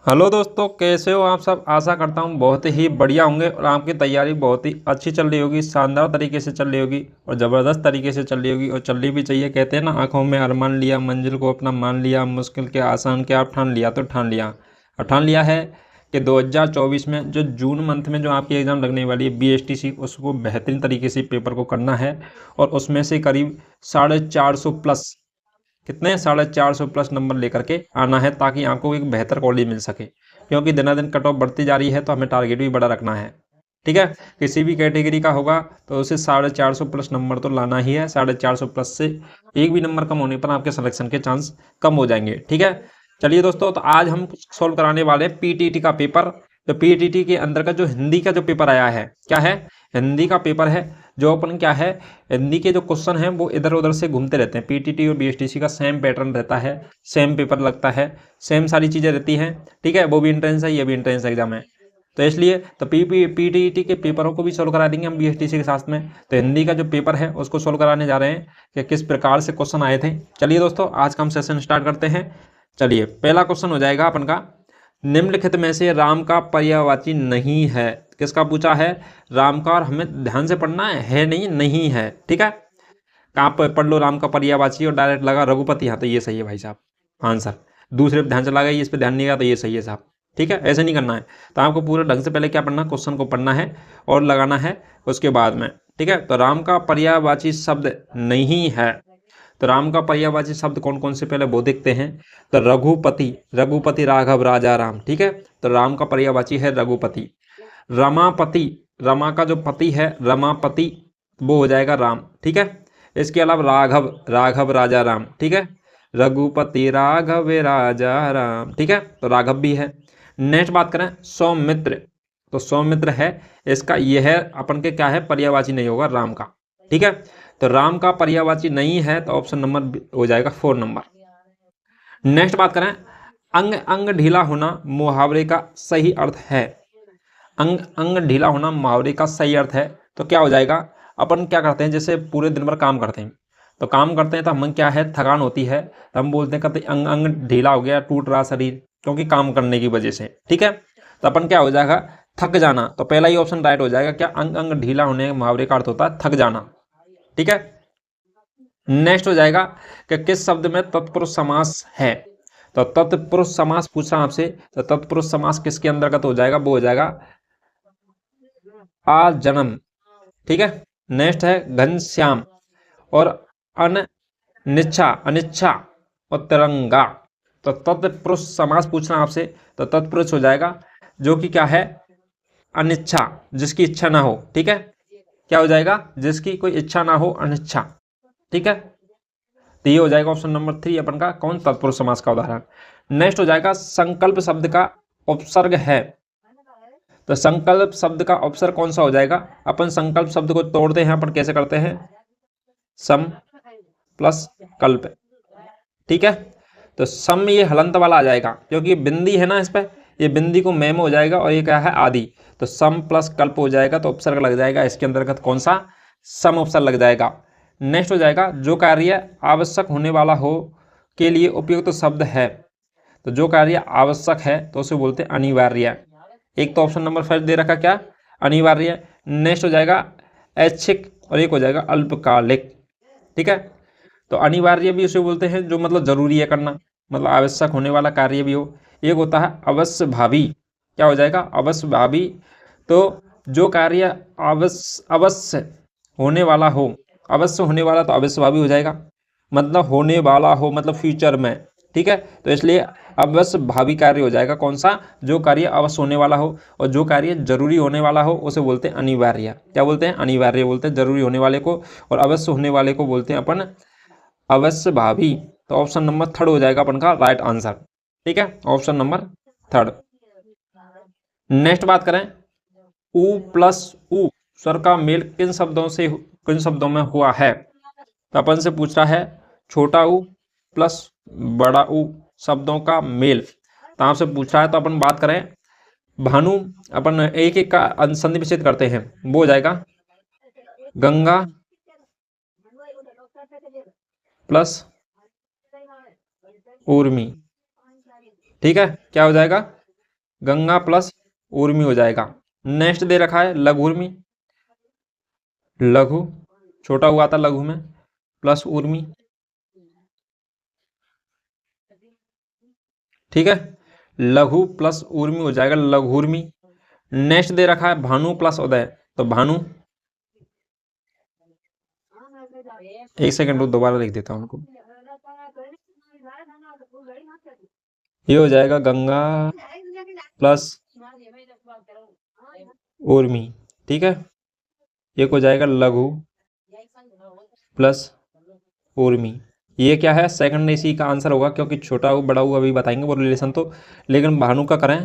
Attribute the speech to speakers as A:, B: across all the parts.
A: Hello दोस्तों, कैसे हो आप सब। आशा करता हूँ बहुत ही बढ़िया होंगे और आपकी तैयारी बहुत ही अच्छी चल रही होगी, शानदार तरीके से चल रही होगी और ज़बरदस्त तरीके से चल रही होगी और चलनी भी चाहिए। कहते हैं ना, आंखों में अरमान लिया, मंजिल को अपना मान लिया, मुश्किल के आसान क्या आप ठान लिया तो ठान लिया। और ठान लिया है कि 2024 में जो जून मंथ में जो आपकी एग्ज़ाम लगने वाली है BSTC, उसको बेहतरीन तरीके से पेपर को करना है। और उसमें से करीब 450 प्लस, कितने 450 प्लस नंबर लेकर के आना है, ताकि आपको एक बेहतर कॉलेज मिल सके। क्योंकि दिनादिन कट ऑफ बढ़ती जा रही है, तो हमें टारगेट भी बड़ा रखना है। ठीक है, किसी भी कैटेगरी का होगा तो उसे 450 प्लस नंबर तो लाना ही है। 450 प्लस से एक भी नंबर कम होने पर आपके सिलेक्शन के चांस कम हो जाएंगे। ठीक है, चलिए दोस्तों, तो आज हम सोल्व कराने वाले हैं PTT का पेपर। तो PTT के अंदर का जो हिंदी का जो पेपर आया है, क्या है, हिंदी का पेपर है। जो अपन क्या है, हिंदी के जो क्वेश्चन हैं वो इधर उधर से घूमते रहते हैं। PTT और BSTC का सेम पैटर्न रहता है, सेम पेपर लगता है, सेम सारी चीज़ें रहती हैं। ठीक है, वो भी इंट्रेंस है, ये भी इंट्रेंस एग्जाम है। तो इसलिए तो PTT के पेपरों को भी सोल्व करा देंगे हम BSTC के साथ में। तो हिंदी का जो पेपर है उसको सोल्व कराने जा रहे हैं कि किस प्रकार से क्वेश्चन आए थे। चलिए दोस्तों, आज का हम सेशन स्टार्ट करते हैं। चलिए, पहला क्वेश्चन हो जाएगा अपन का, निम्नलिखित में से राम का पर्यायवाची नहीं है। किसका पूछा है, राम का। और हमें ध्यान से पढ़ना है नहीं, नहीं है। ठीक है, आप पढ़ लो राम का पर्यायवाची और डायरेक्ट लगा रघुपति, हाँ तो ये सही है भाई साहब आंसर। दूसरे पे ध्यान चला गया, इस पे ध्यान नहीं गया तो ये सही है साहब। ठीक है, ऐसे नहीं करना है। तो आपको पूरे ढंग से पहले क्या पढ़ना, क्वेश्चन को पढ़ना है और लगाना है उसके बाद में। ठीक है, तो राम का पर्यायवाची शब्द नहीं है। तो राम का पर्यायवाची शब्द कौन कौन से, पहले वो देखते हैं। तो रघुपति, रघुपति राघव राजा राम। ठीक है, तो राम का पर्यायवाची है रघुपति। रमापति, रमा का जो पति है रमापति, वो हो जाएगा राम। ठीक है, इसके अलावा राघव, राघव राजा राम। ठीक है, रघुपति राघव राजा राम। ठीक है, तो राघव भी है। नेक्स्ट बात करें सौमित्र, तो सौमित्र है, इसका यह है अपन के क्या है, पर्यायवाची नहीं होगा राम का। ठीक है, तो राम का पर्यायवाची नहीं है, तो ऑप्शन नंबर हो जाएगा 4 नंबर। नेक्स्ट बात करें, अंग अंग ढीला होना मुहावरे का सही अर्थ है। अंग अंग ढीला होना मुहावरे का सही अर्थ है, तो क्या हो जाएगा। अपन क्या करते हैं, जैसे पूरे दिन भर काम करते हैं, तो काम करते हैं तो हम क्या है, थकान होती है, तो हम बोलते हैं कहते अंग अंग ढीला हो गया, टूट रहा शरीर, क्योंकि काम करने की वजह से। ठीक है, तो अपन क्या हो जाएगा, थक जाना। तो पहला ही ऑप्शन राइट हो जाएगा, क्या, अंग अंग ढीला होने मुहावरे का अर्थ होता है थक जाना। ठीक है, नेक्स्ट हो जाएगा कि किस शब्द में तत्पुरुष समास है। तो तत्पुरुष समास पूछा आपसे, तो तत्पुरुष समास किसके अंतर्गत हो जाएगा, वो हो जाएगा आ जन्म। ठीक है, नेक्स्ट है घनश्याम और अनिच्छा, अनिच्छा और तिरंगा। तो तत्पुरुष समास पूछना आपसे, तो तत्पुरुष हो जाएगा जो कि क्या है, अनिच्छा, जिसकी इच्छा ना हो। ठीक है, क्या हो जाएगा, जिसकी कोई इच्छा ना हो, अनिच्छा। ठीक है, तो ये हो जाएगा ऑप्शन नंबर 3 अपन का, कौन, तत्पुरुष समास का उदाहरण। नेक्स्ट हो जाएगा संकल्प शब्द का उपसर्ग है। तो संकल्प शब्द का उपसर्ग कौन सा हो जाएगा। अपन संकल्प शब्द को तोड़ते हैं, अपन कैसे करते हैं, सम प्लस कल्प। ठीक है, तो सम ये हलंत वाला आ जाएगा, क्योंकि बिंदी है ना इस पर, ये बिंदी को मैम हो जाएगा और ये क्या है, आदि। तो सम प्लस कल्प हो जाएगा, तो उपसर्ग लग जाएगा इसके अंतर्गत कौन सा, सम उपसर्ग लग जाएगा। नेक्स्ट हो जाएगा जो कार्य आवश्यक होने वाला हो के लिए उपयुक्त तो शब्द है। तो जो कार्य आवश्यक है तो उसे बोलते हैं अनिवार्य। एक तो ऑप्शन नंबर 5 दे रखा, क्या, अनिवार्य। नेक्स्ट हो जाएगा ऐच्छिक और एक हो जाएगा अल्पकालिक। ठीक है, तो अनिवार्य भी उसे बोलते हैं जो मतलब जरूरी है करना, मतलब आवश्यक होने वाला कार्य भी हो। एक होता है अवश्य भावी, क्या हो जाएगा, अवश्य भावी। तो जो कार्य अवश्य होने वाला हो, अवश्य होने वाला तो अवश्य भावी हो जाएगा, मतलब होने वाला हो, मतलब फ्यूचर में। ठीक है, तो इसलिए अवश्य भावी कार्य हो जाएगा कौन सा, जो कार्य अवश्य होने वाला हो। और जो कार्य जरूरी होने वाला हो उसे बोलते हैं अनिवार्य। क्या बोलते हैं, अनिवार्य बोलते हैं जरूरी होने वाले को, और अवश्य होने वाले को बोलते हैं अपन अवश्य भावी। तो ऑप्शन नंबर 3 हो जाएगा अपन का राइट आंसर। ठीक है, ऑप्शन नंबर 3। नेक्स्ट बात करें, उ प्लस उ स्वर का मेल किन शब्दों में हुआ है। तो अपन से पूछ रहा है छोटा उ प्लस बड़ा उ शब्दों का मेल, तो आपसे पूछ रहा है। तो अपन बात करें भानु, अपन एक एक का संधि विच्छेद करते हैं, वो हो जाएगा गंगा प्लस ऊर्मी। ठीक है, क्या हो जाएगा, गंगा प्लस ऊर्मी हो जाएगा। नेक्स्ट दे रखा है लघुर्मी, लघु छोटा हुआ था लघु में, प्लस ऊर्मी। ठीक है, लघु प्लस ऊर्मी हो जाएगा लघुर्मी। नेक्स्ट दे रखा है भानु प्लस उदय, तो भानु, एक सेकंड दोबारा लिख देता हूं उनको। ये हो जाएगा गंगा प्लस ऊर्मी। ठीक है, एक हो जाएगा लघु प्लस ऊर्मी। ये क्या है, सेकंड इसी का आंसर होगा, क्योंकि छोटा हो बड़ा हो अभी बताएंगे वो रिलेशन तो, लेकिन भानु का करें,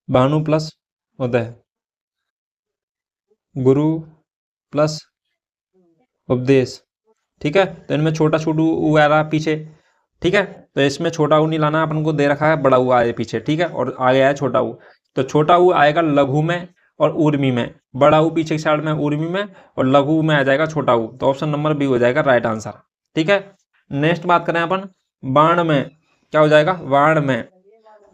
A: भानु प्लस उदय, गुरु प्लस उपदेश। ठीक है, तो इनमें छोटा छोटू ऊ आ रहा पीछे। ठीक है, तो इसमें छोटा ऊ नहीं लाना, अपन को दे रखा है बड़ा ऊ आए पीछे। ठीक है, और आगे आया छोटा ऊ, तो छोटा ऊ आएगा लघु में और ऊर्मी में, बड़ा ऊ पीछे की साइड में ऊर्मी में, और लघु में आ जाएगा छोटा ऊ। तो ऑप्शन नंबर बी हो जाएगा राइट आंसर। ठीक है, नेक्स्ट बात करें अपन बाण में, क्या हो जाएगा, बाण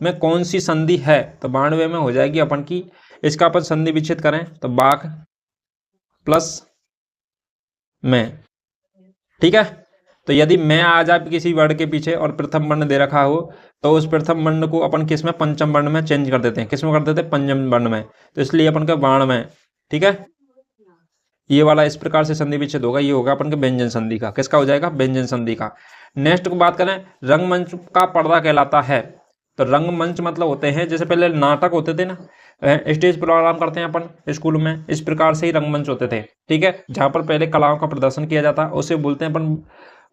A: में कौन सी संधि है, तो बाणवे में हो जाएगी अपन की, इसका अपन संधि विच्छेद करें तो बाघ प्लस में। ठीक है, तो यदि मैं आ जाए किसी वर्ड के पीछे और प्रथम वर्ण दे रखा हो, तो उस प्रथम वर्ण को अपन किस में, पंचम वर्ण में चेंज कर देते हैं। किस में कर देते हैं, पंचम वर्ण में, तो इसलिए अपन का बाण में। ठीक है, ये वाला इस प्रकार से संधि विच्छेद होगा, ये होगा अपन के व्यंजन संधि का। किसका हो जाएगा, व्यंजन संधि का। नेक्स्ट को बात करें रंगमंच का पर्दा कहलाता है, तो रंगमंच मतलब होते हैं, जैसे पहले नाटक होते थे ना, स्टेज प्रोग्राम करते हैं अपन स्कूल में, इस प्रकार से ही रंगमंच होते थे। ठीक है, जहाँ पर पहले कलाओं का प्रदर्शन किया जाता है उसे बोलते हैं अपन,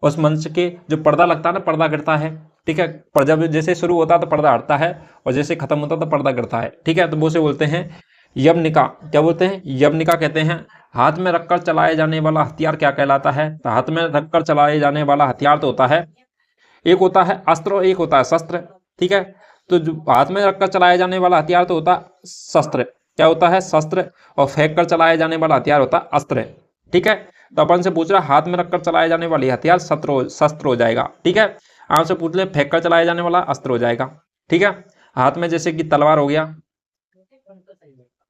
A: उस मंच के जो पर्दा लगता है ना, पर्दा गिरता है। ठीक है, पर जब जैसे शुरू होता है तो पर्दा हटता है, और जैसे खत्म होता है तो पर्दा गिरता है। ठीक है, तो वो से बोलते हैं यवनिका। क्या बोलते हैं, यवनिका कहते हैं। हाथ में रखकर चलाए जाने वाला हथियार क्या कहलाता है, तो हाथ में रखकर चलाए जाने वाला हथियार तो होता है, एक होता है अस्त्र और एक होता है शस्त्र। ठीक है, तो जो हाथ में रखकर चलाया जाने वाला हथियार तो होता है शस्त्र, क्या होता है, शस्त्र, और फेंक कर चलाया जाने वाला हथियार होता है अस्त्र। ठीक है, तो अपन से पूछ रहा हाथ में रखकर चलाए जाने वाली हथियार शस्त्र हो जाएगा। ठीक है, आपसे पूछ ले फेंक कर चलाया जाने वाला अस्त्र हो जाएगा। ठीक है, हाथ में जैसे कि तलवार हो गया,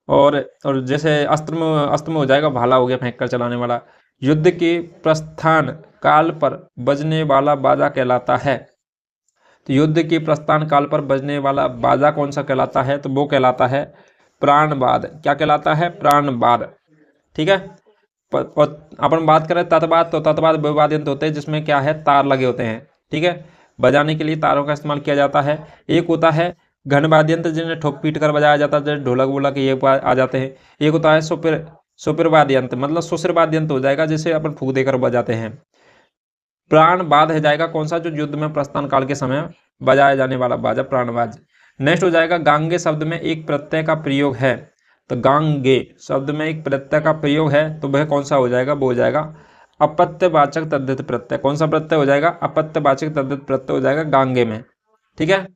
A: और जैसे अस्त्र में हो जाएगा भाला हो गया फेंक कर चलाने वाला। युद्ध के प्रस्थान काल पर बजने वाला बाजा कहलाता है, तो युद्ध के प्रस्थान काल पर बजने वाला बाजा कौन सा कहलाता है, तो वो कहलाता है प्राणवाद। क्या कहलाता है, प्राणवाद। ठीक है, और अपन बात करें तत्वाद, तो तत्वाद वे वाद्य यंत्र होते हैं जिसमें क्या है, तार लगे होते हैं। ठीक है, बजाने के लिए तारों का इस्तेमाल किया जाता है। एक होता है घन वाद्य यंत्र जिन्हें ठोक पीट कर बजाया जाता है, जैसे ढोलक वोलक ये आ जाते हैं। एक होता है सुपिर वाद्य यंत्र, मतलब सुशिर वाद्य यंत्र हो जाएगा, जिसे अपन फूंक देकर बजाते हैं। प्राणवाद है जाएगा कौन सा, जो युद्ध में प्रस्थान काल के समय बजाया जाने वाला बाजा, प्राणवाद। नेक्स्ट हो जाएगा गांगे शब्द में एक प्रत्यय का प्रयोग है, तो गांगे शब्द में एक प्रत्यय का प्रयोग है, तो वह कौन सा हो जाएगा, वो हो जाएगा अपत्यवाचक तद्धित प्रत्यय। कौन सा प्रत्यय हो जाएगा, अपत्यवाचक तद्धित प्रत्यय हो जाएगा गांगे में। ठीक है,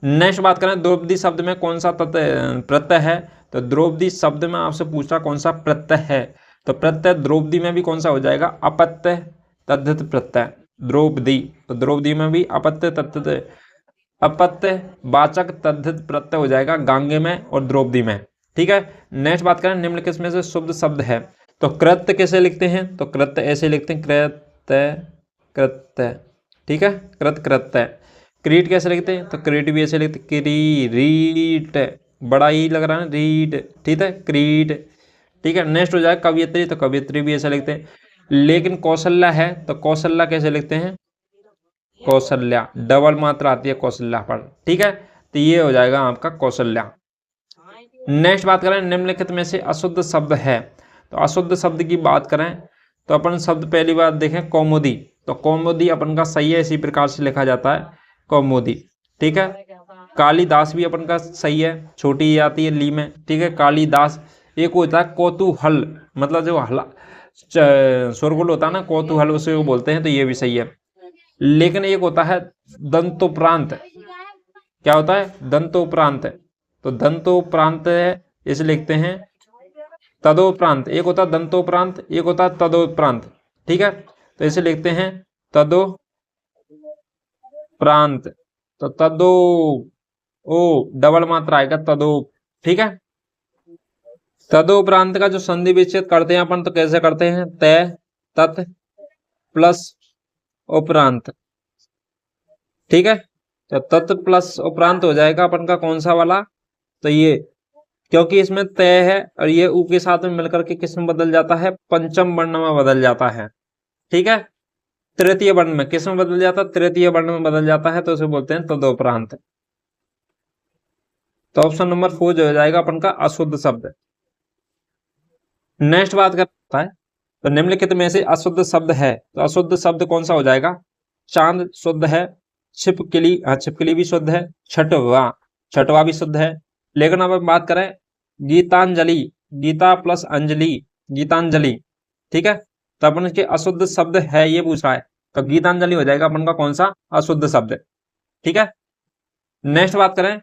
A: नेक्स्ट बात करें द्रौपदी शब्द में कौन सा प्रत्यय है, तो द्रौपदी शब्द में आपसे पूछा कौन सा प्रत्यय है, तो प्रत्यय द्रौपदी में भी कौन सा हो जाएगा, अपत्य तद्धित प्रत्यय द्रौपदी। तो द्रौपदी में भी अपत्य वाचक तद्धित प्रत्यय हो जाएगा गांगे में और द्रौपदी में। ठीक है, नेक्स्ट बात करें निम्नलिखित में से शुद्ध शब्द है, तो कृत्य कैसे लिखते हैं, तो कृत्य ऐसे लिखते हैं कृत्य। ठीक है, कृत्य। क्रीट कैसे लिखते हैं, तो क्रीट भी ऐसे लिखते रीट, बड़ा ही लग रहा है रीट। ठीक है, क्रीट। ठीक है, नेक्स्ट हो जाएगा कवियत्री, तो कवियत्री भी ऐसे लिखते हैं। लेकिन कौशल्या है, तो कौशल्या कैसे लिखते हैं, कौशल्या, डबल मात्रा आती है कौशल्या पर। ठीक है, तो ये हो जाएगा आपका कौशल्या। नेक्स्ट बात करें निम्नलिखित में से अशुद्ध शब्द है, तो अशुद्ध शब्द की बात करें तो अपन शब्द पहली बार देखें कौमुदी, तो कौमुदी अपन का सही है, इसी प्रकार से लिखा जाता है कौमुदी। ठीक है, कालिदास भी अपन का सही है, छोटी आती है ली में। ठीक है, कालिदास। एक होता है कौतूहल, मतलब जो हला शोरगुल होता है ना, कौतूहल उसे वो बोलते हैं, तो ये भी सही है। लेकिन एक होता है दंतोप्रांत, क्या होता है, दंतोप्रांत, तो दंतोप्रांत इसे लिखते हैं तदोप्रांत। एक होता है दंतोप्रांत, एक होता है तदोप्रांत। ठीक है, तो इसे लिखते हैं तदोपरांत। तो तदो ओ डबल मात्रा आएगा तदो। ठीक है, तदोपरांत का जो संधि विच्छेद करते हैं अपन तो कैसे करते हैं, तय तत् प्लस उपरांत। ठीक है, तो तत् प्लस उपरांत हो जाएगा अपन का कौन सा वाला, तो ये, क्योंकि इसमें तय है और ये ऊ के साथ में मिलकर के किस में बदल जाता है, पंचम वर्ण में बदल जाता है। ठीक है, तृतीय वर्ण में किस में बदल जाता है, तृतीय वर्ण में बदल जाता है, तो उसे बोलते हैं तदोपरांत। तो ऑप्शन नंबर 4 जो हो जाएगा अपन का अशुद्ध शब्द। नेक्स्ट बात करता है, तो निम्नलिखित में से अशुद्ध शब्द है, तो अशुद्ध शब्द कौन सा हो जाएगा, चांद शुद्ध है, छिपकली, छिपकली भी शुद्ध है, छठवा, छठवा भी शुद्ध है। लेकिन अब हम बात करें गीतांजलि, गीता प्लस अंजलि, गीतांजलि। ठीक है, तो अपन के अशुद्ध शब्द है ये पूछ रहा है, तो गीतांजलि हो जाएगा अपन का कौन सा, अशुद्ध शब्द। ठीक है, नेक्स्ट बात करें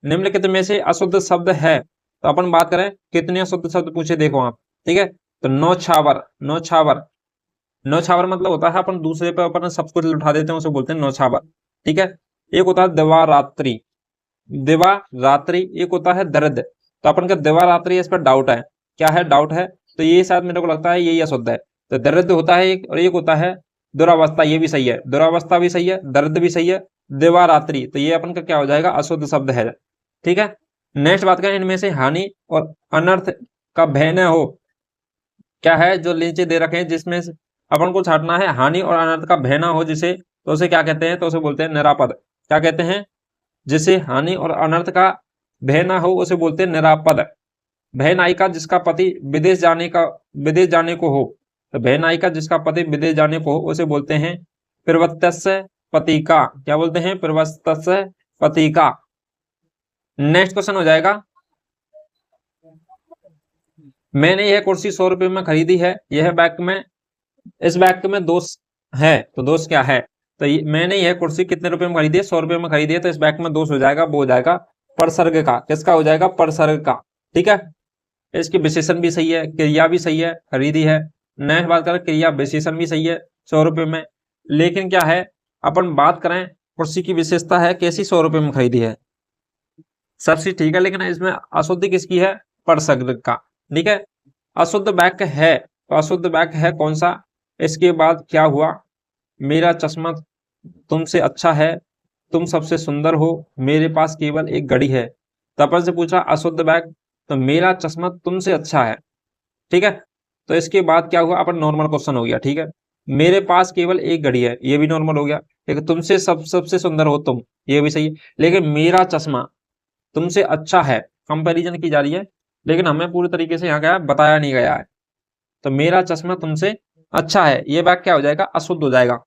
A: निम्नलिखित में से अशुद्ध शब्द है, तो अपन बात करें कितने अशुद्ध शब्द पूछे देखो आप। ठीक है, तो नौछावर, नौछावर, नौछावर मतलब होता है अपन दूसरे पे अपन सब कुछ उठा देते हैं, उसे बोलते हैं नौछावर। ठीक है, एक होता है दिवारात्रि, दिवारात्रि, एक होता है दर्द। तो अपन का दिवारात्रि इस पर डाउट है, क्या है डाउट है, तो ये शायद मेरे को लगता है यही अशुद्ध है। तो दर्द होता है एक, और एक होता है दुरावस्था, ये भी सही है, दुरावस्था भी सही है, दर्द भी सही है, दिवारात्रि, तो ये अपन का क्या हो जाएगा, अशुद्ध शब्द है। ठीक है, नेक्स्ट बात करें इनमें से हानि और अनर्थ का भय न हो, क्या है जो नीचे दे रखे हैं जिसमें अपन को छाटना है, हानि और अनर्थ का भय ना हो जिसे, तो उसे क्या कहते हैं, तो उसे बोलते हैं निरापद। क्या कहते हैं, जिसे हानि और अनर्थ का भय ना हो उसे बोलते हैं निरापद। भय नायिका जिसका पति विदेश जाने को हो, तो भय नायिका जिसका पति विदेश जाने को हो उसे बोलते हैं प्रवृत्तस्य पतिका। क्या बोलते हैं, प्रवृत्तस्य पतिका। नेक्स्ट क्वेश्चन हो जाएगा, मैंने यह कुर्सी 100 रुपए में खरीदी है, यह बैग में, इस बैग में दोष है, तो दोष क्या है, तो मैंने यह कुर्सी कितने रुपए में खरीदी है, 100 रुपए में खरीदी है, तो इस बैग में दोष हो जाएगा, वो हो जाएगा परसर्ग का। किसका हो जाएगा, परसर्ग का। ठीक है, इसकी विशेषण भी सही है, क्रिया भी सही है, खरीदी है। नेक्स्ट बात करें, क्रिया विशेषण भी सही है 100 रुपए में, लेकिन क्या है, अपन बात करें कुर्सी की विशेषता है कैसी, 100 रुपए में खरीदी है, सब चीज ठीक है, लेकिन इसमें अशुद्धि किसकी है, परसर्ग का। ठीक है, अशुद्ध वाक्य है, तो अशुद्ध वाक्य है कौन सा, इसके बाद क्या हुआ, मेरा चश्मा तुमसे अच्छा है, तुम सबसे सुंदर हो, मेरे पास केवल एक घड़ी है। तो अपन से पूछा अशुद्ध वाक्य, तो मेरा चश्मा तुमसे अच्छा है। ठीक है, तो इसके बाद क्या हुआ, अपन नॉर्मल क्वेश्चन हो गया। ठीक है, मेरे पास केवल एक घड़ी है, ये भी नॉर्मल हो गया। लेकिन तुमसे सबसे सुंदर हो तुम, ये भी सही है। लेकिन मेरा चश्मा तुमसे अच्छा है, कंपैरिजन की जा रही है, लेकिन हमें पूरी तरीके से यहाँ क्या बताया नहीं गया है। तो मेरा चश्मा तुमसे अच्छा है, ये वाक्य क्या हो जाएगा, अशुद्ध हो जाएगा।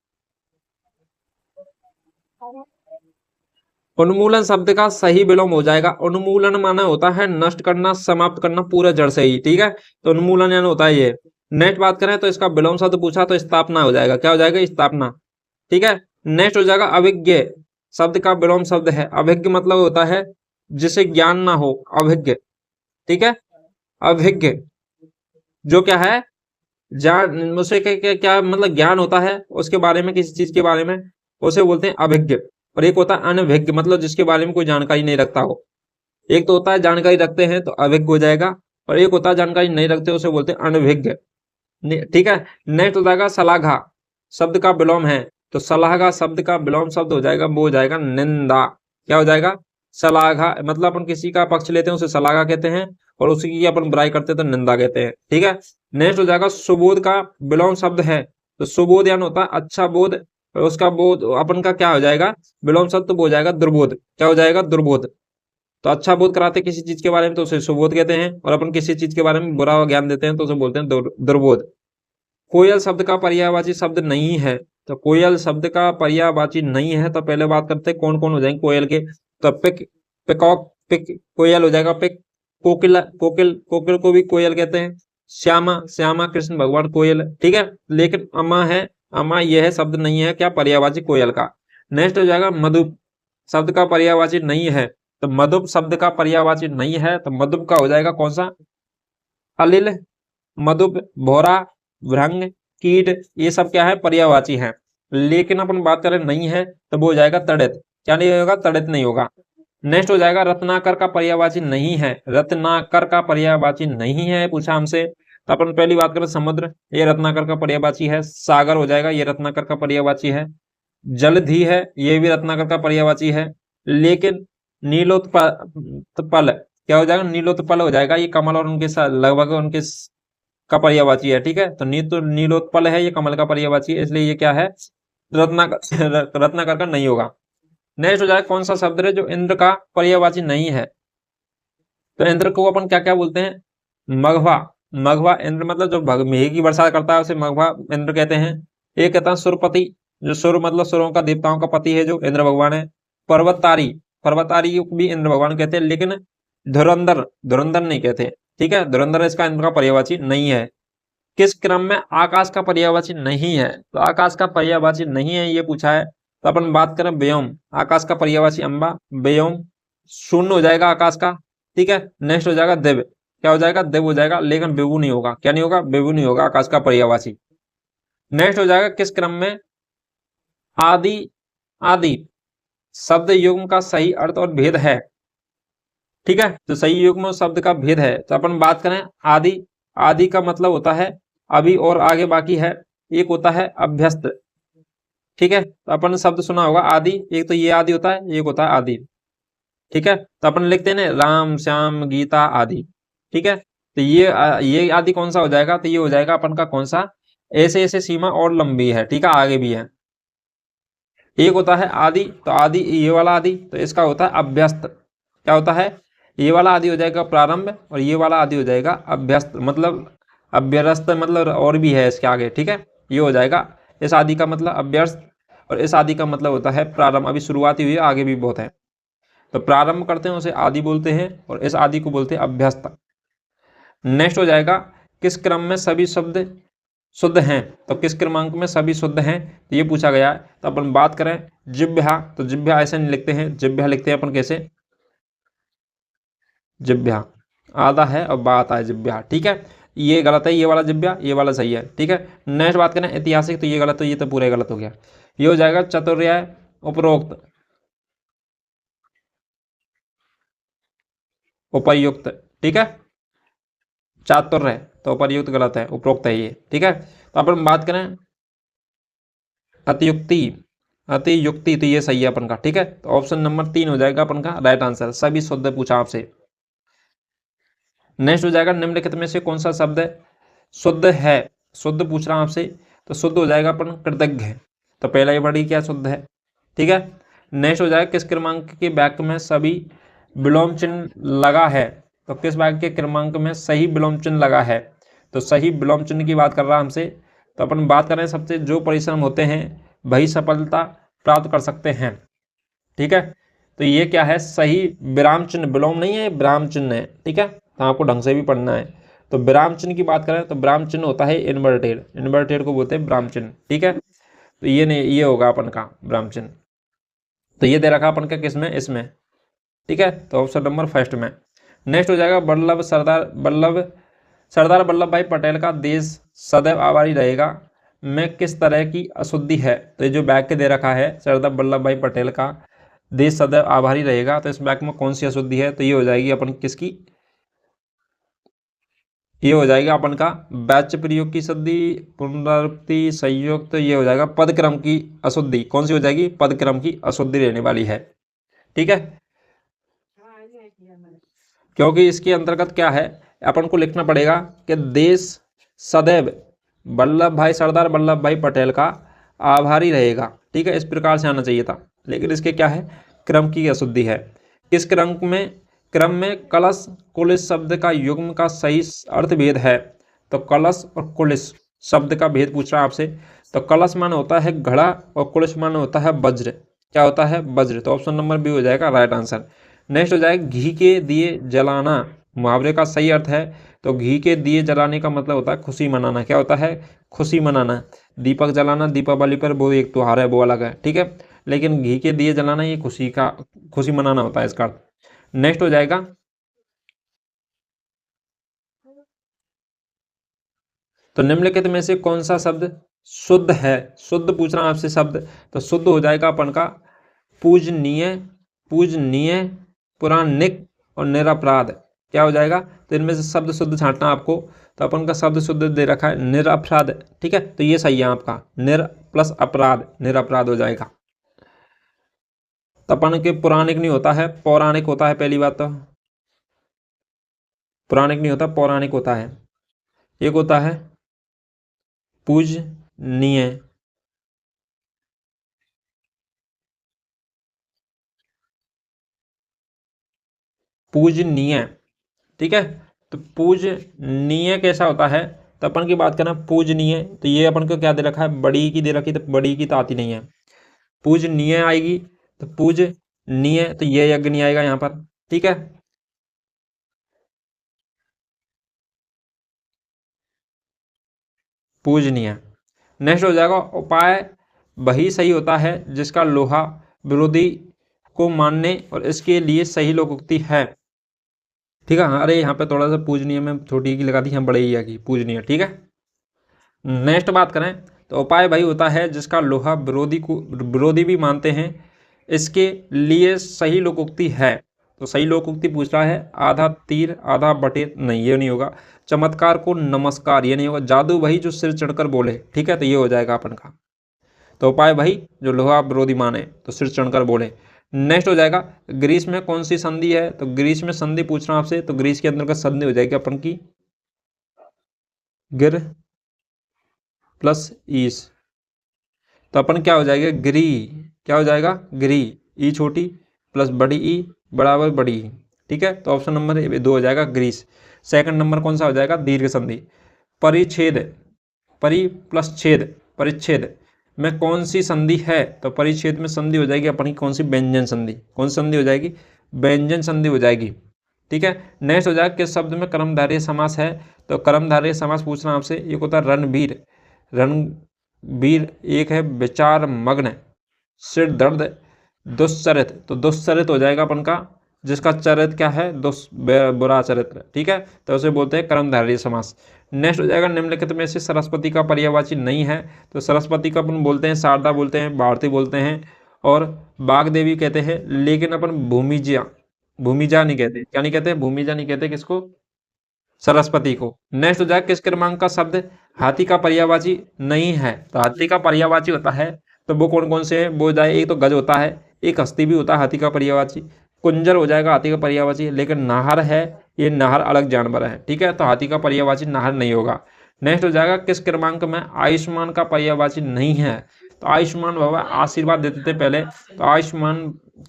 A: उन्मूलन शब्द का सही विलोम हो जाएगा, उन्मूलन माना होता है नष्ट करना, समाप्त करना पूरा जड़ से ही। ठीक है, तो उन्मूलन यानी होता है ये। नेक्स्ट बात करें तो इसका विलोम शब्द पूछा तो स्थापना हो जाएगा, क्या हो जाएगा, स्थापना। ठीक है, नेक्स्ट हो जाएगा अभिज्ञ, शब्द का विलोम शब्द है, अभिज्ञ मतलब होता है जिसे ज्ञान ना हो, अभिज्ञ। ठीक है, अभिज्ञ जो क्या है, जान, उसे क्या मतलब ज्ञान होता है उसके बारे में, किसी चीज के बारे में, उसे बोलते हैं अभिज्ञ। और एक होता है अनभिज्ञ, मतलब जिसके बारे में कोई जानकारी नहीं रखता हो। एक तो होता है जानकारी रखते हैं तो अभिज्ञ हो जाएगा, और एक होता है जानकारी नहीं रखते उसे बोलते हैं अनभिज्ञ। ठीक है, नेक्स्ट हो जाएगा सलाघा, शब्द का विलोम है, तो सलाघा शब्द का विलोम शब्द हो जाएगा, वो हो जाएगा निंदा। क्या हो जाएगा, सलाघा, मतलब अपन किसी का पक्ष लेते हैं उसे सलाघा कहते हैं, और उसी की अपन बुराई करते हैं तो निंदा कहते हैं। ठीक है, नेक्स्ट हो जाएगा सुबोध का विलोम शब्द है, तो सुबोध यानी होता है अच्छा बोध, और उसका बोध अपन का क्या हो जाएगा, विलोम शब्द, तो हो जाएगा दुर्बोध। क्या हो जाएगा, दुर्बोध। तो अच्छा बोध कराते किसी चीज के बारे में तो उसे सुबोध कहते हैं, और अपन किसी चीज के बारे में बुरा ज्ञान देते हैं तो उसे बोलते हैं दुर्बोध। कोयल शब्द का पर्यायवाची शब्द नहीं है, तो कोयल शब्द का पर्यायवाची नहीं है, तो पहले बात करते हैं कौन कौन हो जाएंगे कोयल के, तो पिक, पिकॉक, पिक कोयल हो जाएगा पिक। कोकिल, कोकिल, कोकिल को भी कोयल कहते हैं। श्यामा, श्यामा कृष्ण भगवान कोयल। ठीक है, लेकिन अमा है, अमा यह शब्द नहीं है क्या, पर्यायवाची कोयल का। नेक्स्ट हो जाएगा मधुप, शब्द का पर्यायवाची नहीं है, तो मधुप शब्द का पर्यायवाची नहीं है, तो मधुप का हो जाएगा कौन सा, अलिल, मधुप, भोरा, भृंग, कीट, ये सब क्या है, पर्यायवाची है। लेकिन अपन बात करें नहीं है तो वो हो जाएगा तड़ित। क्या नहीं होगा, तड़ित नहीं होगा। नेक्स्ट हो जाएगा रत्नाकर का पर्यायवाची नहीं है, रत्नाकर का पर्यायवाची नहीं है पूछा हमसे। तो अपन पहली बात करें समुद्र, ये रत्नाकर का पर्यायवाची है। सागर हो जाएगा, ये रत्नाकर का पर्यायवाची है। जलधि है, ये भी रत्नाकर का पर्यायवाची है। लेकिन नीलोत्पल क्या हो जाएगा, नीलोत्पल हो जाएगा, ये कमल और उनके साथ लगभग उनके का पर्यायवाची है। ठीक है, तो नीलोत्पल है, ये कमल का पर्यायवाची है, इसलिए ये क्या है, रत्नाकर रत्नाकर का नहीं होगा। नेक्स्ट हो जाएगा कौन सा शब्द है जो इंद्र का पर्यायवाची नहीं है। तो इंद्र को अपन क्या क्या बोलते हैं, मघवा। मघवा इंद्र मतलब जो मेघ की वर्षा करता है उसे मघवा इंद्र कहते हैं। एक कहता है सुरपति, जो सुर मतलब सुरों का देवताओं का पति है, जो इंद्र भगवान है। पर्वतारी, पर्वतारी को भी इंद्र भगवान कहते हैं, लेकिन धुरंधर, धुरंधर नहीं कहते। ठीक है, धुरंधर इसका इंद्र का पर्यायवाची नहीं है। किस क्रम में आकाश का पर्यायवाची नहीं है, तो आकाश का पर्यायवाची नहीं है ये पूछा है। तो अपन बात करें व्योम, आकाश का पर्यायवाची अंबा, व्योम शून्य हो जाएगा आकाश का। ठीक है, नेक्स्ट हो जाएगा दिव्य, क्या हो जाएगा, दिव्य हो जाएगा, लेकिन विभु नहीं होगा। क्या नहीं होगा, विभु नहीं होगा आकाश का पर्यायवाची। नेक्स्ट हो जाएगा किस क्रम में आदि, आदि शब्द युग्म का सही अर्थ और भेद है। ठीक है, तो सही युग्म शब्द का भेद है। तो अपन बात करें आदि, आदि का मतलब होता है अभी और आगे बाकी है। एक होता है अभ्यस्त। ठीक है, तो अपन शब्द सुना होगा आदि, एक तो ये आदि होता है, एक होता है आदि। ठीक है, तो अपन लिखते हैं ना राम श्याम गीता आदि। ठीक है, तो ये आदि कौन सा हो जाएगा, तो ये हो जाएगा अपन का कौन सा, ऐसे ऐसे सीमा और लंबी है। ठीक है, आगे भी है। एक होता है आदि, तो आदि ये वाला आदि, तो इसका होता है अभ्यस्त। क्या होता है, ये वाला आदि हो जाएगा प्रारंभ, और ये वाला आदि हो जाएगा अभ्यस्त, मतलब अभ्यस्त मतलब और भी है इसके आगे। ठीक है, ये हो जाएगा इस आदि का मतलब अभ्यस्त, और इस आदि का मतलब होता है प्रारंभ। अभी शुरुआती हुई है, आगे भी बहुत है। तो प्रारंभ करते हैं उसे आदि बोलते हैं, और इस आदि को बोलते हैं अभ्यस्त। नेक्स्ट हो जाएगा किस क्रम में सभी शब्द शुद्ध हैं, तो किस क्रमांक में सभी शुद्ध हैं, तो ये पूछा गया है। तो अपन बात करें जिभ्या, तो जिभ्या ऐसे नहीं लिखते हैं, जिभ्या लिखते हैं अपन कैसे, जिभ्या आधा है और बा आता है जिभ्या। ठीक है, ये गलत है, ये वाला जिभ्या, ये वाला सही है। ठीक है, नेक्स्ट बात करें ऐतिहासिक, तो ये गलत, तो ये तो पूरा गलत हो गया। ये हो जाएगा चतुर्याय उपरोक्त, उपर्युक्त। ठीक है, चातुर्य तो उपर्युक्त गलत है, उपरोक्त है ये। ठीक है, तो अपन बात करें अतियुक्ति, अतियुक्ति, तो ये सही है अपन का। ठीक है, तो ऑप्शन नंबर 3 हो जाएगा अपन का राइट आंसर, सभी शुद्ध पूछा आपसे। नेक्स्ट हो जाएगा निम्नलिखित में से कौन सा शब्द शुद्ध है, शुद्ध पूछ रहा हूं आपसे। तो शुद्ध हो जाएगा अपन कृतज्ञ, तो पहला ही वर्ड क्या शुद्ध है। ठीक है, नेक्स्ट हो जाएगा किस क्रमांक के वाक्य में सभी विलोम चिन्ह लगा है, तो किस वाक्य के क्रमांक में सही विलोम चिन्ह लगा है, तो सही विलोम चिन्ह की बात कर रहा है हमसे। तो अपन बात करें सबसे जो परिश्रम होते हैं वही सफलता प्राप्त कर सकते हैं। ठीक है, तो ये क्या है, सही विराम चिन्ह, विलोम नहीं है, विराम चिन्ह है। ठीक है, तो आपको ढंग से भी पढ़ना है। तो विराम चिन्ह की बात करें तो विराम चिन्ह होता है इन्वर्टेड, इन्वर्टेड को बोलते हैं विराम चिन्ह। ठीक है, तो ये नहीं, ये होगा अपन का विराम चिन्ह। तो ये दे रखा अपन का किसमें, इसमें। ठीक है, तो ऑप्शन नंबर फर्स्ट में। नेक्स्ट हो जाएगा सरदार वल्लभ भाई पटेल का देश सदैव आभारी रहेगा में किस तरह की अशुद्धि है, तो ये जो वाक्य दे रखा है सरदार वल्लभ भाई पटेल का देश सदैव आभारी रहेगा, तो इस वाक्य में कौन सी अशुद्धि है, तो ये हो जाएगी अपन किसकी, ये हो जाएगा अपन का वाच्य प्रयोग की शुद्धि, पुनरावृत्ति, संयोग, तो ये हो जाएगा पदक्रम की अशुद्धि। कौन सी हो जाएगी, पदक्रम की अशुद्धि रहने वाली है। ठीक है, क्योंकि इसके अंतर्गत क्या है, अपन को लिखना पड़ेगा कि देश सदैव सरदार वल्लभ भाई पटेल का आभारी रहेगा। ठीक है, इस प्रकार से आना चाहिए था, लेकिन इसके क्या है, क्रम की अशुद्धि है। किस क्रम में कलश कुलिस शब्द का युग्म का सही अर्थ भेद है, तो कलश और कुलिस शब्द का भेद पूछ रहा है आपसे। तो कलश मान होता है घड़ा और कुलिस मान होता है वज्र। क्या होता है, वज्र। तो ऑप्शन नंबर बी हो जाएगा राइट आंसर। नेक्स्ट हो जाएगा घी के दिए जलाना, मुहावरे का सही अर्थ है, तो घी के दिए जलाने का मतलब होता है खुशी मनाना। क्या होता है, खुशी मनाना। दीपक जलाना दीपावली पर वो एक त्योहार है, वो अलग है। ठीक है, लेकिन घी के दिए जलाना ये खुशी मनाना होता है इसका अर्थ। नेक्स्ट हो जाएगा तो निम्नलिखित में से कौन सा शब्द शुद्ध है, शुद्ध पूछ रहा आपसे शब्द, तो शुद्ध हो जाएगा अपन का पूजनीय, पूजनीय, पुराणिक और निरपराध। क्या हो जाएगा, तो इनमें से शब्द शुद्ध छांटना आपको, तो अपन का शब्द शुद्ध दे रखा है निरपराध, ठीक है, तो ये सही है आपका, निर प्लस अपराध, निरपराध हो जाएगा। तो अपन के पुराणिक नहीं होता है, पौराणिक होता है, पहली बात तो पुराणिक नहीं होता, पौराणिक होता है। एक होता है पूजनीय, पूजनीय, ठीक है, तो पूजनीय कैसा होता है, तो अपन की बात करना पूजनीय, तो ये अपन को क्या दे रखा है, बड़ी की दे रखी, तो बड़ी की तो आती नहीं है, पूजनीय आएगी, तो पूजनीय, तो ये यज्ञ नहीं आएगा यहाँ पर, ठीक है। पूजनीय। नेक्स्ट हो जाएगा उपाय वही सही होता है जिसका लोहा विरोधी को मानने और इसके लिए सही लोकोक्ति है, ठीक है। अरे यहाँ पे थोड़ा सा पूजनीय में छोटी की लगा दी, हम बड़े ही की पूजनीय, ठीक है। नेक्स्ट बात करें तो उपाय वही होता है जिसका लोहा विरोधी को विरोधी भी मानते हैं, इसके लिए सही लोकोक्ति है, तो सही लोकोक्ति पूछ रहा है, आधा तीर आधा बटेर, नहीं ये नहीं होगा। चमत्कार को नमस्कार, ये नहीं होगा। जादू वही जो सिर चढ़कर बोले, ठीक है, तो ये हो जाएगा अपन का। तो उपाय वही जो लोहा विरोधी माने तो सिर चढ़कर बोले। नेक्स्ट हो जाएगा ग्रीस में कौन सी संधि है, तो ग्रीस में संधि पूछ रहा हूं आपसे, तो ग्रीस के अंदर का संधि हो जाएगी अपन की गिर प्लस ईस, तो अपन क्या हो जाएगा गिरी, क्या हो जाएगा गिरी, ई छोटी प्लस बड़ी ई बराबर बड़ी ई, ठीक है। तो ऑप्शन नंबर 2 हो जाएगा ग्रीस। सेकंड नंबर कौन सा हो जाएगा दीर्घ संधि। परिच्छेद, परि प्लस छेद, परिच्छेद में कौन सी संधि है, तो परिच्छेद में संधि हो जाएगी अपन की कौन सी, व्यंजन संधि। कौन सी संधि हो जाएगी, व्यंजन संधि हो जाएगी, ठीक है। नेक्स्ट हो जाएगा किस शब्द में कर्मधारय समास है, तो कर्मधारय समास पूछना आपसे, एक होता है रणवीर, रणवीर, एक है विचार मग्न, सिर दर्द, दुश्चरित, तो दुश्चरित हो जाएगा अपन का जिसका चरित्र क्या है बुरा चरित्र, ठीक है, तो उसे बोलते हैं कर्मधारय समास। नेक्स्ट हो जाएगा निम्नलिखित में से सरस्वती का पर्यायवाची नहीं है, तो सरस्वती का अपन बोलते हैं शारदा बोलते हैं, भारती बोलते हैं और बागदेवी कहते हैं, लेकिन अपन भूमिजा, भूमिजा नहीं कहते, क्या नहीं कहते, भूमिजा नहीं कहते किसको, सरस्वती को। नेक्स्ट हो जाएगा किस क्रमांक का शब्द हाथी का पर्यायवाची नहीं है, तो हाथी का पर्यायवाची होता है तो वो कौन कौन से है, वो जाए एक तो गज होता है, एक हस्ती भी होता है हाथी का पर्यायवाची, कुंजर हो जाएगा हाथी का पर्यायवाची, लेकिन नाहर है, ये नाहर अलग जानवर है, ठीक है, तो हाथी का पर्यायवाची नाहर नहीं होगा। नेक्स्ट हो जाएगा किस क्रमांक में आयुष्मान का पर्यायवाची नहीं है, तो आयुष्मान बाबा आशीर्वाद देते थे पहले, तो आयुष्मान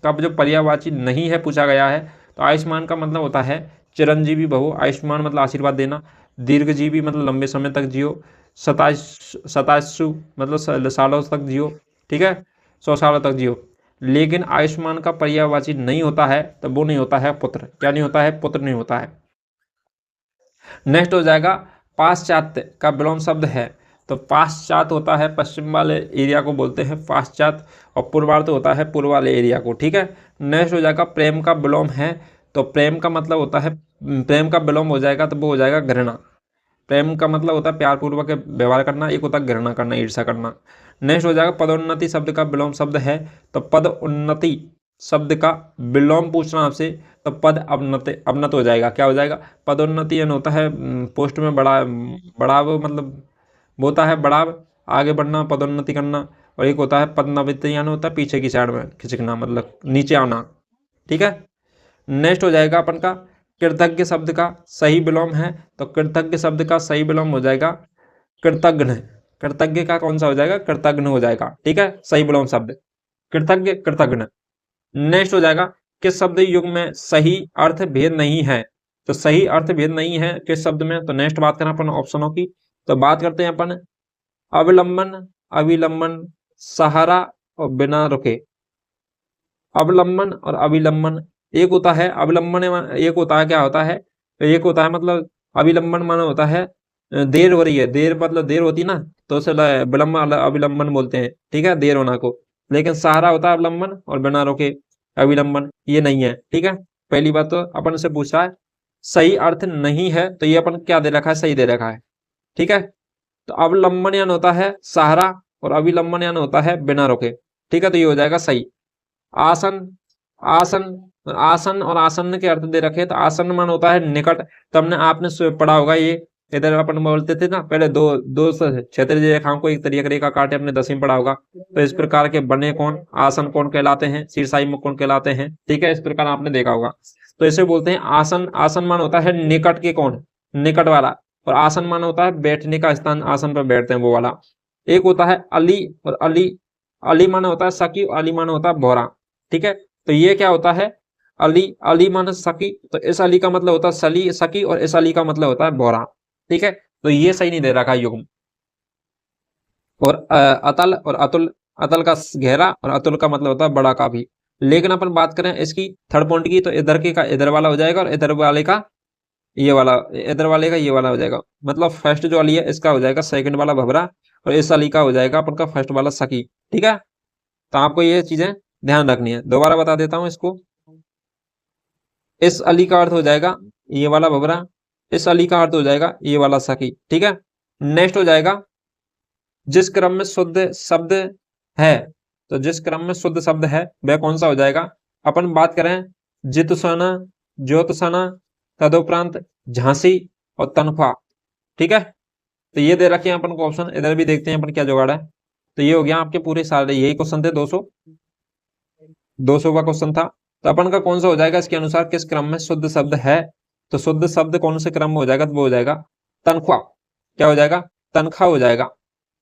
A: का जो पर्यायवाची नहीं है पूछा गया है, तो आयुष्मान का मतलब होता है चिरंजीवी बहु, आयुष्मान मतलब आशीर्वाद देना, दीर्घजीवी मतलब लंबे समय तक जियो, सताशु मतलब सालों तक जियो, ठीक है, 100 सालों तक जियो। लेकिन आयुष्मान का पर्यायवाची नहीं होता है, तो वो नहीं होता है पुत्र, क्या नहीं होता है, पुत्र नहीं होता है। नेक्स्ट हो जाएगा पाश्चात्य का विलोम शब्द है, तो पाश्चात्य होता है पश्चिम वाले एरिया को बोलते हैं पाश्चात्य, और पूर्वार्ध होता है पूर्व वाले एरिया को, ठीक है। नेक्स्ट हो जाएगा प्रेम का विलोम है, तो प्रेम का मतलब होता है, प्रेम का विलोम हो जाएगा तो वो हो जाएगा घृणा। प्रेम का मतलब होता है प्यार पूर्वक व्यवहार करना, एक होता है घृणा करना, ईर्ष्या करना। नेक्स्ट हो जाएगा पदोन्नति शब्द का विलोम शब्द है, तो पद उन्नति शब्द का विलोम पूछना आपसे, तो पद अवनत, अवनत हो जाएगा, क्या हो जाएगा, पदोन्नति यानी होता है पोस्ट में बढ़ाव मतलब वो होता है बढ़ाव, आगे बढ़ना, पदोन्नति करना, और एक होता है पदोन्नति यानी होता है पीछे की साइड में खिसकना, मतलब नीचे आना, ठीक है। नेक्स्ट हो जाएगा अपन का कृतज्ञ शब्द का सही विलोम है, तो कृतज्ञ शब्द का सही विलोम हो जाएगा कृतज्ञ, कृतज्ञ का कौन सा हो जाएगा, कृतज्ञ हो जाएगा, ठीक है, सही विलोम शब्द कृतज्ञ, कृतज्ञ। नेक्स्ट हो जाएगा किस शब्द युग में सही अर्थ भेद नहीं है, तो सही अर्थ भेद नहीं है किस शब्द में, तो नेक्स्ट बात करें अपन ऑप्शनों की, तो बात करते हैं अपन अवलंबन, अविलंबन, सहारा और बिना रुके। अवलंबन और अविलंबन, एक होता है अवलंबन, एक होता है क्या होता है, एक होता है मतलब अविलंबन माना होता है देर हो रही है, देर मतलब देर होती ना, तो उसे विलंबन अविलंबन बोलते हैं, ठीक है, देर होना को। लेकिन सहारा होता है अवलंबन और बिना रोके अविलंबन, ये नहीं है, ठीक है। पहली बात तो अपन से पूछा है सही अर्थ नहीं है, तो ये अपन क्या दे रखा है, सही दे रखा है, ठीक है। तो अवलंबन यानी होता है सहारा और अभिलंबन यानी होता है बिना रुके। ठीक है, तो ये हो जाएगा सही। आसन, आसन, आसन और आसन्न के अर्थ दे रखे, तो आसन्न मान होता है निकट। तो हमने आपने पढ़ा होगा ये, इधर अपन बोलते थे ना पहले, दो दो क्षैतिज रेखाओं को एक तरीके की रेखा काटे, हमने 10वीं पढ़ा होगा। तो इस प्रकार के बने कोण आसन कोण कहलाते हैं, शीर्षाई मुख कोण कहलाते हैं। ठीक है, इस प्रकार आपने देखा होगा। तो इसे बोलते हैं आसन। आसन मान होता है निकट के कोण, निकट वाला। और आसन मान होता है बैठने का स्थान, आसन पर बैठते हैं वो वाला। एक होता है अली और अली, अली मान होता है सखी, अली मान होता है भौरा। ठीक है, तो ये क्या होता है अली, अली मान सखी, तो इस अली का मतलब होता है सली सखी, और इस अली का मतलब होता है भौरा। ठीक है, तो ये सही नहीं दे रखा युग्म। और अतल और अतुल, अतल का गहरा और अतुल का मतलब होता है बड़ा का भी। लेकिन अपन बात करें इसकी थर्ड पॉइंट की, तो इधर के का इधर वाला हो जाएगा, और इधर वाले का ये वाला, इधर वाले का ये वाला हो जाएगा। मतलब फर्स्ट जो अली है इसका हो जाएगा सेकंड वाला भबरा, और इस अली का हो जाएगा अपन का फर्स्ट वाला सखी। ठीक है, तो आपको ये चीजें ध्यान रखनी है। दोबारा बता देता हूं इसको। इस अली का अर्थ हो जाएगा ये वाला भबरा, इस अली का अर्थ हो जाएगा ये वाला सखी। ठीक है, नेक्स्ट हो जाएगा जिस क्रम में शुद्ध शब्द है, तो जिस क्रम में शुद्ध शब्द है वह कौन सा हो जाएगा। अपन बात करें जितसना, ज्योतसना, तदुपरांत झांसी और तनख्वाह। ठीक है, तो ये दे रखे हैं अपन को ऑप्शन, इधर भी देखते हैं अपन क्या जुगाड़ है। तो ये हो गया आपके पूरे सारे, यही क्वेश्चन थे 200 का क्वेश्चन था। तो अपन का कौन सा हो जाएगा इसके अनुसार, किस क्रम में शुद्ध शब्द है। तो शुद्ध शब्द कौन से क्रम में हो जाएगा, तो वो हो जाएगा तनख्वाह। क्या हो जाएगा, तनख्वाह हो जाएगा।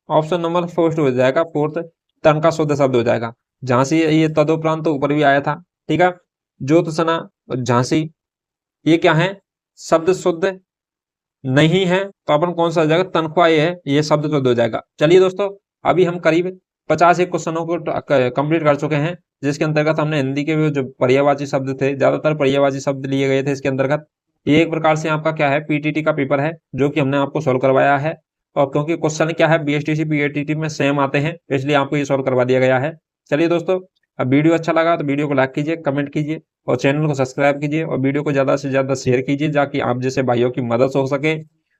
A: ऑप्शन नंबर फर्स्ट हो जाएगा, फोर्थ तनख्वाह शुद्ध शब्द हो जाएगा। झांसी, ये तदुपरांत तो ऊपर भी आया था। ठीक है, ज्योतसना और झांसी ये क्या है, शब्द शुद्ध नहीं है, तो अपन कौन सा हो जाएगा, तनख्वाह ये है, ये शब्द शुद्ध हो जाएगा। चलिए दोस्तों, अभी हम करीब 50 एक क्वेश्चनों को कंप्लीट कर चुके हैं, जिसके अंतर्गत हमने हिंदी के जो पर्यायवाची शब्द थे, ज्यादातर पर्यायवाची शब्द लिए गए थे इसके अंतर्गत। ये एक प्रकार से आपका क्या है, पीटीटी का पेपर है जो कि हमने आपको सोल्व करवाया है। और क्योंकि क्वेश्चन क्या है बीएसटीसी पीएटीटी में सेम आते हैं, इसलिए आपको ये सोल्व करवा दिया गया है। चलिए दोस्तों, अब वीडियो अच्छा लगा तो वीडियो को लाइक कीजिए, कमेंट कीजिए और चैनल को सब्सक्राइब कीजिए, और वीडियो को ज्यादा से ज्यादा शेयर कीजिए, ताकि आप जैसे भाइयों की मदद हो सके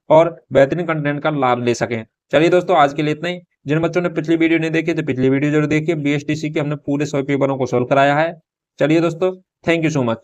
A: और बेहतरीन कंटेंट का लाभ ले सकें। चलिए दोस्तों, आज के लिए इतना ही। जिन बच्चों ने पिछली वीडियो नहीं देखी तो पिछली वीडियो जरूर देखिए, बीएसटीसी के हमने पूरे 100 पेपरों को सोल्व कराया है। चलिए दोस्तों, थैंक यू सो मच।